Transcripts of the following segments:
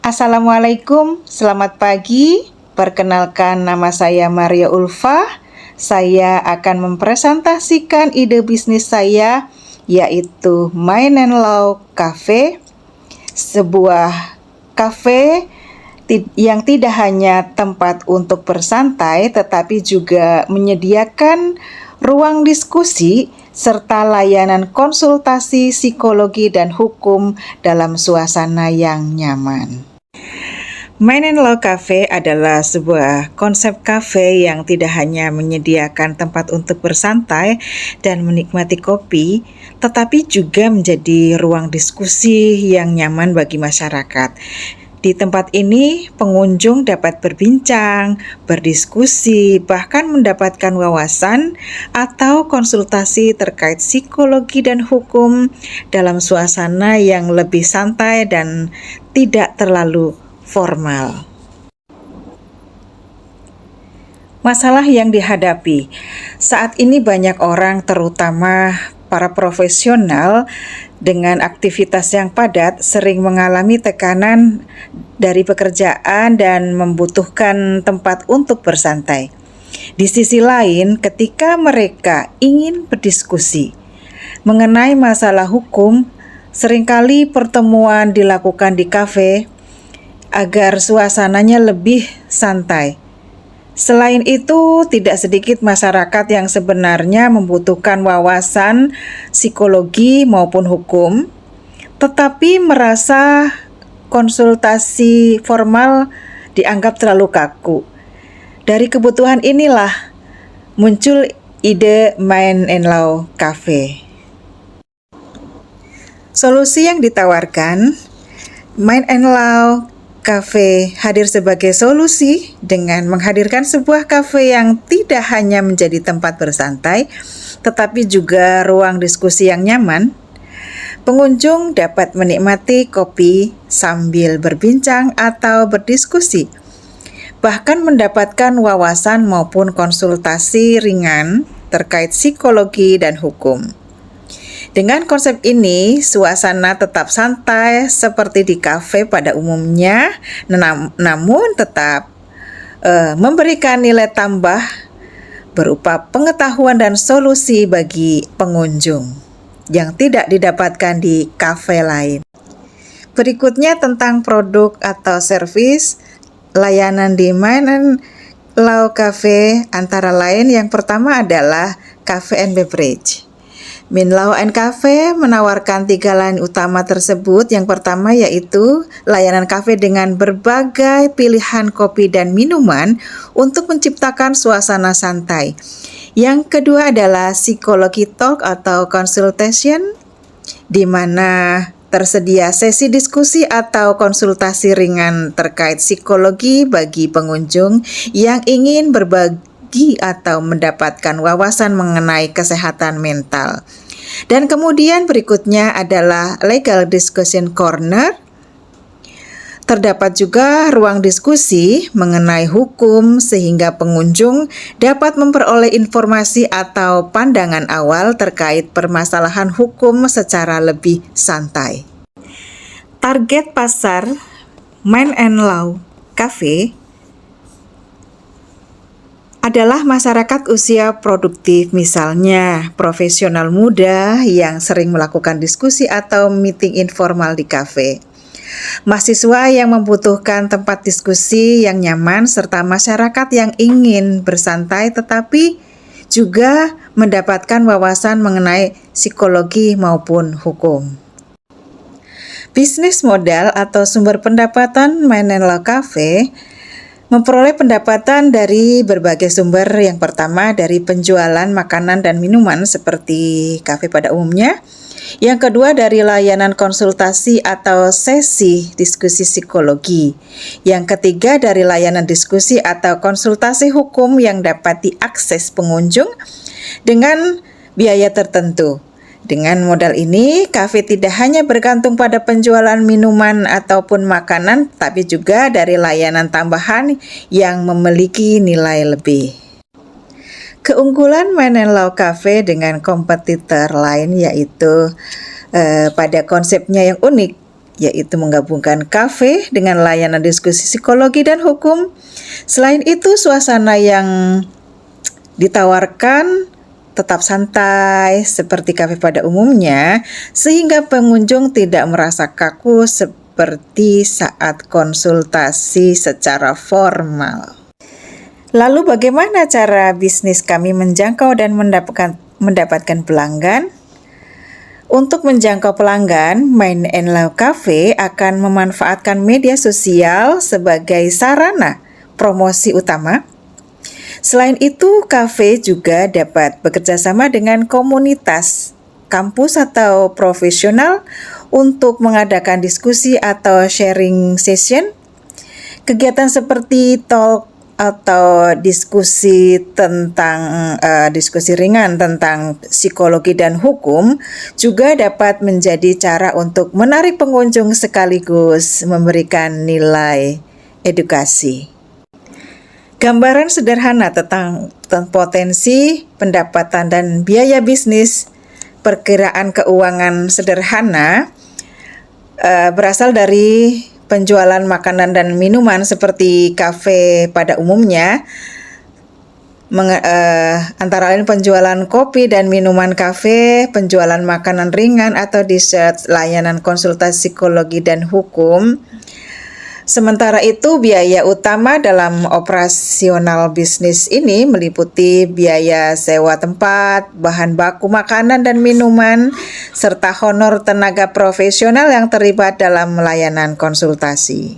Assalamualaikum, selamat pagi. Perkenalkan, nama saya Maria Ulfa. Saya akan mempresentasikan ide bisnis saya, yaitu Mind and Law Cafe, sebuah kafe yang tidak hanya tempat untuk bersantai, tetapi juga menyediakan ruang diskusi serta layanan konsultasi psikologi dan hukum dalam suasana yang nyaman. Mind and Law Cafe adalah sebuah konsep kafe yang tidak hanya menyediakan tempat untuk bersantai dan menikmati kopi, tetapi juga menjadi ruang diskusi yang nyaman bagi masyarakat. Di tempat ini, pengunjung dapat berbincang, berdiskusi, bahkan mendapatkan wawasan atau konsultasi terkait psikologi dan hukum dalam suasana yang lebih santai dan tidak terlalu formal. Masalah yang dihadapi saat ini, banyak orang, terutama para profesional dengan aktivitas yang padat, sering mengalami tekanan dari pekerjaan dan membutuhkan tempat untuk bersantai. Di sisi lain, ketika mereka ingin berdiskusi mengenai masalah hukum, seringkali pertemuan dilakukan di kafe agar suasananya lebih santai. Selain itu, tidak sedikit masyarakat yang sebenarnya membutuhkan wawasan psikologi maupun hukum, tetapi merasa konsultasi formal dianggap terlalu kaku. Dari kebutuhan inilah muncul ide Mind and Law Cafe. Solusi yang ditawarkan, Mind and Law Cafe hadir sebagai solusi dengan menghadirkan sebuah kafe yang tidak hanya menjadi tempat bersantai, tetapi juga ruang diskusi yang nyaman. Pengunjung dapat menikmati kopi sambil berbincang atau berdiskusi, bahkan mendapatkan wawasan maupun konsultasi ringan terkait psikologi dan hukum. Dengan konsep ini, suasana tetap santai seperti di kafe pada umumnya, namun tetap memberikan nilai tambah berupa pengetahuan dan solusi bagi pengunjung yang tidak didapatkan di kafe lain. Berikutnya tentang produk atau servis layanan di Mind and Law Cafe, antara lain yang pertama adalah Cafe and Beverage. Mind Law and Cafe menawarkan 3 layanan utama tersebut. Yang pertama yaitu layanan kafe dengan berbagai pilihan kopi dan minuman untuk menciptakan suasana santai. Yang kedua adalah Psychology Talk atau Consultation, di mana tersedia sesi diskusi atau konsultasi ringan terkait psikologi bagi pengunjung yang ingin berbagi atau mendapatkan wawasan mengenai kesehatan mental. Dan kemudian berikutnya adalah Legal Discussion Corner. Terdapat juga ruang diskusi mengenai hukum sehingga pengunjung dapat memperoleh informasi atau pandangan awal terkait permasalahan hukum secara lebih santai. Target pasar Mind and Law Cafe adalah masyarakat usia produktif, misalnya profesional muda yang sering melakukan diskusi atau meeting informal di kafe, mahasiswa yang membutuhkan tempat diskusi yang nyaman, serta masyarakat yang ingin bersantai tetapi juga mendapatkan wawasan mengenai psikologi maupun hukum. Bisnis modal atau sumber pendapatan Mind and Law Cafe memperoleh pendapatan dari berbagai sumber. Yang pertama dari penjualan makanan dan minuman seperti kafe pada umumnya. Yang kedua dari layanan konsultasi atau sesi diskusi psikologi. Yang ketiga dari layanan diskusi atau konsultasi hukum yang dapat diakses pengunjung dengan biaya tertentu. Dengan modal ini, kafe tidak hanya bergantung pada penjualan minuman ataupun makanan, tapi juga dari layanan tambahan yang memiliki nilai lebih. Keunggulan Mind and Law Cafe dengan kompetitor lain yaitu pada konsepnya yang unik. yaitu menggabungkan kafe dengan layanan diskusi psikologi dan hukum. Selain itu, suasana yang ditawarkan tetap santai seperti kafe pada umumnya, sehingga pengunjung tidak merasa kaku seperti saat konsultasi secara formal. Lalu bagaimana cara bisnis kami menjangkau dan mendapatkan pelanggan? Untuk menjangkau pelanggan, Mind and Love Cafe akan memanfaatkan media sosial sebagai sarana promosi utama. Selain itu, kafe juga dapat bekerja sama dengan komunitas, kampus atau profesional untuk mengadakan diskusi atau sharing session. Kegiatan seperti talk atau diskusi ringan tentang psikologi dan hukum juga dapat menjadi cara untuk menarik pengunjung sekaligus memberikan nilai edukasi. Gambaran sederhana tentang potensi, pendapatan, dan biaya bisnis perkiraan keuangan sederhana berasal dari penjualan makanan dan minuman seperti kafe pada umumnya, antara lain penjualan kopi dan minuman kafe, penjualan makanan ringan atau dessert, layanan konsultasi psikologi dan hukum. Sementara itu, biaya utama dalam operasional bisnis ini meliputi biaya sewa tempat, bahan baku makanan dan minuman, serta honor tenaga profesional yang terlibat dalam layanan konsultasi.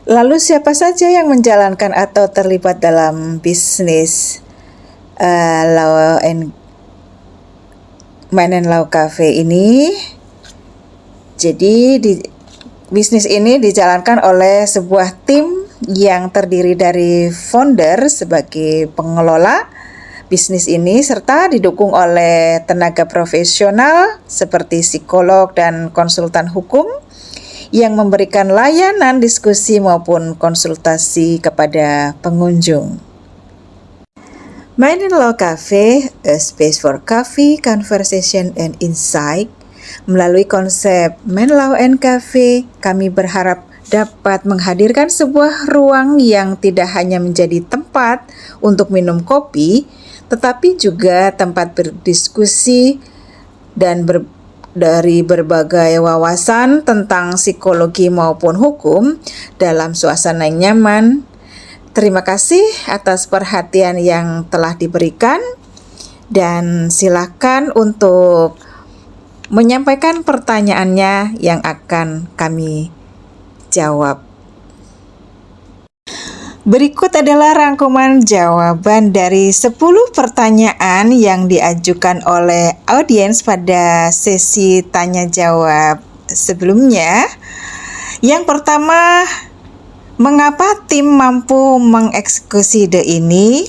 Lalu siapa saja yang menjalankan atau terlibat dalam bisnis Mind and Love Cafe ini? Jadi bisnis ini dijalankan oleh sebuah tim yang terdiri dari founder sebagai pengelola bisnis ini serta didukung oleh tenaga profesional seperti psikolog dan konsultan hukum yang memberikan layanan diskusi maupun konsultasi kepada pengunjung. Mind and Love Cafe, a space for coffee, conversation, and insight. Melalui konsep Menlau and Cafe, kami berharap dapat menghadirkan sebuah ruang yang tidak hanya menjadi tempat untuk minum kopi, tetapi juga tempat berdiskusi dan dari berbagai wawasan tentang psikologi maupun hukum dalam suasana yang nyaman. Terima kasih atas perhatian yang telah diberikan dan silakan untuk menyampaikan pertanyaannya yang akan kami jawab. Berikut adalah rangkuman jawaban dari 10 pertanyaan yang diajukan oleh audiens pada sesi tanya jawab sebelumnya. Yang pertama, mengapa tim mampu mengeksekusi ide ini?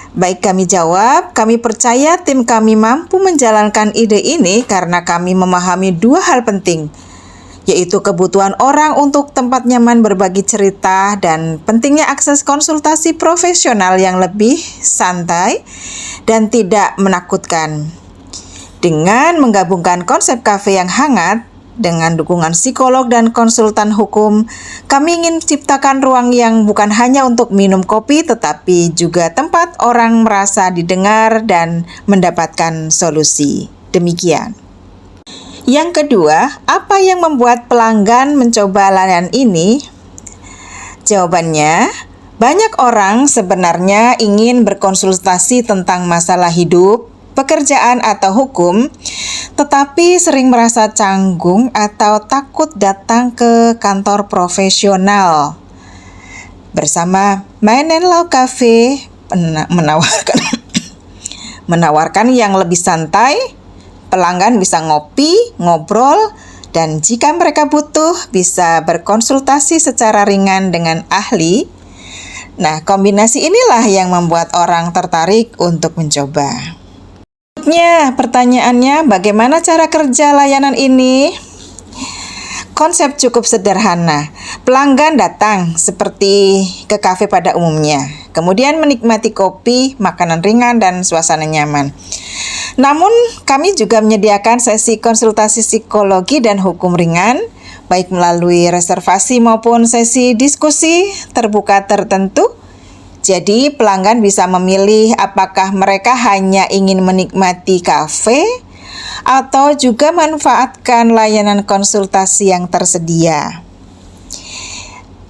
Baik, kami jawab, kami percaya tim kami mampu menjalankan ide ini karena kami memahami 2 hal penting, yaitu kebutuhan orang untuk tempat nyaman berbagi cerita dan pentingnya akses konsultasi profesional yang lebih santai dan tidak menakutkan. Dengan menggabungkan konsep kafe yang hangat dengan dukungan psikolog dan konsultan hukum, kami ingin menciptakan ruang yang bukan hanya untuk minum kopi, tetapi juga tempat orang merasa didengar dan mendapatkan solusi. Demikian. Yang kedua, apa yang membuat pelanggan mencoba layanan ini? Jawabannya, banyak orang sebenarnya ingin berkonsultasi tentang masalah hidup, pekerjaan atau hukum, tetapi sering merasa canggung atau takut datang ke kantor profesional. Bersama Mind and Love Cafe menawarkan yang lebih santai, pelanggan bisa ngopi, ngobrol, dan jika mereka butuh bisa berkonsultasi secara ringan dengan ahli. Nah, kombinasi inilah yang membuat orang tertarik untuk mencoba. Berikutnya, pertanyaannya, bagaimana cara kerja layanan ini? Konsep cukup sederhana. Pelanggan datang seperti ke kafe pada umumnya, kemudian menikmati kopi, makanan ringan, dan suasana nyaman. Namun, kami juga menyediakan sesi konsultasi psikologi dan hukum ringan, baik melalui reservasi maupun sesi diskusi terbuka tertentu. Jadi, pelanggan bisa memilih apakah mereka hanya ingin menikmati kafe atau juga manfaatkan layanan konsultasi yang tersedia.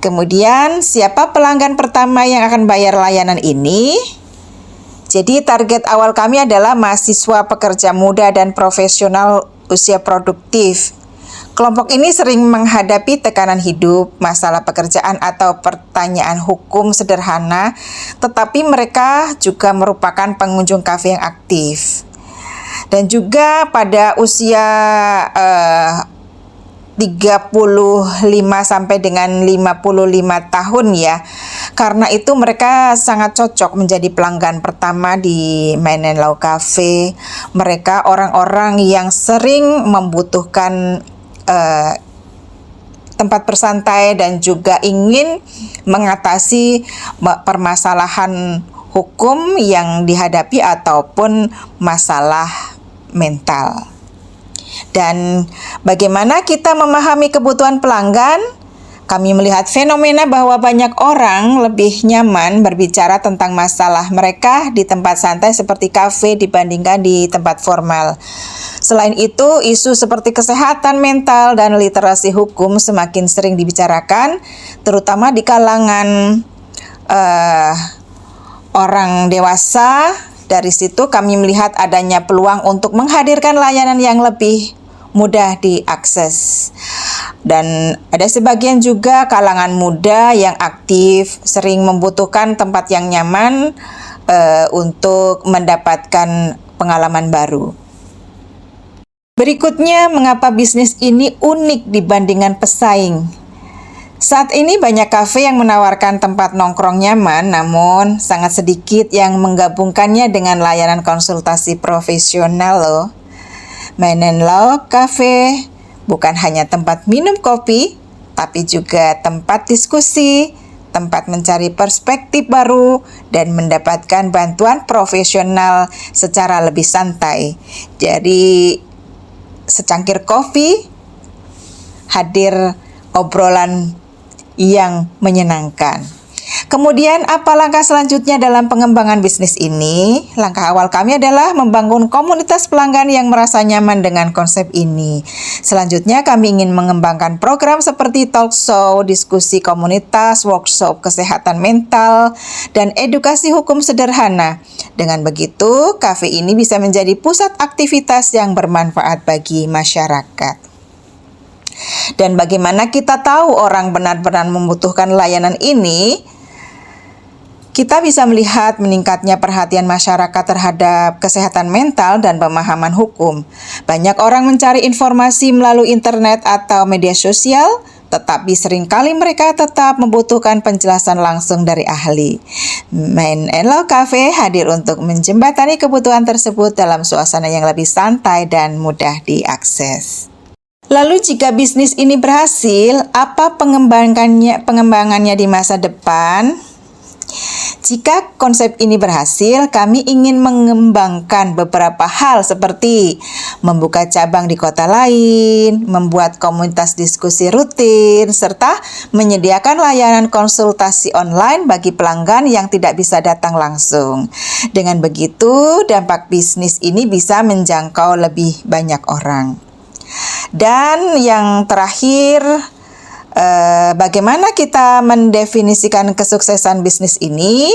Kemudian, siapa pelanggan pertama yang akan bayar layanan ini? Jadi, target awal kami adalah mahasiswa, pekerja muda, dan profesional usia produktif. Kelompok ini sering menghadapi tekanan hidup, masalah pekerjaan, atau pertanyaan hukum sederhana, tetapi mereka juga merupakan pengunjung kafe yang aktif. Dan juga pada usia 35 sampai dengan 55 tahun ya. Karena itu mereka sangat cocok menjadi pelanggan pertama di Mind and Law Cafe. Mereka orang-orang yang sering membutuhkan tempat bersantai dan juga ingin mengatasi permasalahan hukum yang dihadapi ataupun masalah mental. Dan bagaimana kita memahami kebutuhan pelanggan? Kami melihat fenomena bahwa banyak orang lebih nyaman berbicara tentang masalah mereka di tempat santai seperti kafe dibandingkan di tempat formal. Selain itu, isu seperti kesehatan mental dan literasi hukum semakin sering dibicarakan, terutama di kalangan orang dewasa. Dari situ kami melihat adanya peluang untuk menghadirkan layanan yang lebih mudah diakses. Dan ada sebagian juga kalangan muda yang aktif, sering membutuhkan tempat yang nyaman untuk mendapatkan pengalaman baru. Berikutnya, mengapa bisnis ini unik dibandingkan pesaing? Saat ini banyak kafe yang menawarkan tempat nongkrong nyaman, namun sangat sedikit yang menggabungkannya dengan layanan konsultasi profesional loh. Mind and Law Cafe bukan hanya tempat minum kopi, tapi juga tempat diskusi, tempat mencari perspektif baru, dan mendapatkan bantuan profesional secara lebih santai. Jadi, secangkir kopi, hadir obrolan yang menyenangkan. Kemudian, apa langkah selanjutnya dalam pengembangan bisnis ini? Langkah awal kami adalah membangun komunitas pelanggan yang merasa nyaman dengan konsep ini. Selanjutnya, kami ingin mengembangkan program seperti talk show, diskusi komunitas, workshop kesehatan mental, dan edukasi hukum sederhana. Dengan begitu, kafe ini bisa menjadi pusat aktivitas yang bermanfaat bagi masyarakat. Dan bagaimana kita tahu orang benar-benar membutuhkan layanan ini? Kita bisa melihat meningkatnya perhatian masyarakat terhadap kesehatan mental dan pemahaman hukum. Banyak orang mencari informasi melalui internet atau media sosial, tetapi seringkali mereka tetap membutuhkan penjelasan langsung dari ahli. Mind and Law Cafe hadir untuk menjembatani kebutuhan tersebut dalam suasana yang lebih santai dan mudah diakses. Lalu jika bisnis ini berhasil, apa pengembangannya di masa depan? Jika konsep ini berhasil, kami ingin mengembangkan beberapa hal seperti membuka cabang di kota lain, membuat komunitas diskusi rutin, serta menyediakan layanan konsultasi online bagi pelanggan yang tidak bisa datang langsung. Dengan begitu, dampak bisnis ini bisa menjangkau lebih banyak orang. Dan yang terakhir, bagaimana kita mendefinisikan kesuksesan bisnis ini?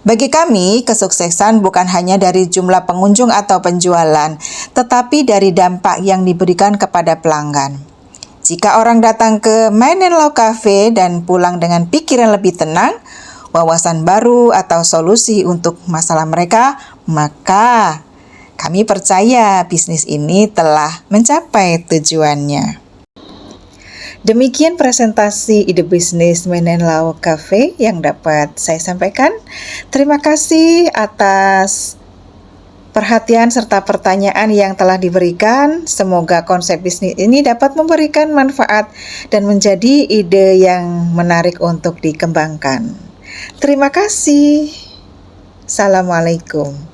Bagi kami, kesuksesan bukan hanya dari jumlah pengunjung atau penjualan, tetapi dari dampak yang diberikan kepada pelanggan. Jika orang datang ke Mind and Law Cafe dan pulang dengan pikiran lebih tenang, wawasan baru atau solusi untuk masalah mereka, maka kami percaya bisnis ini telah mencapai tujuannya. Demikian presentasi ide bisnis Mind and Law Cafe yang dapat saya sampaikan. Terima kasih atas perhatian serta pertanyaan yang telah diberikan. Semoga konsep bisnis ini dapat memberikan manfaat dan menjadi ide yang menarik untuk dikembangkan. Terima kasih. Assalamualaikum.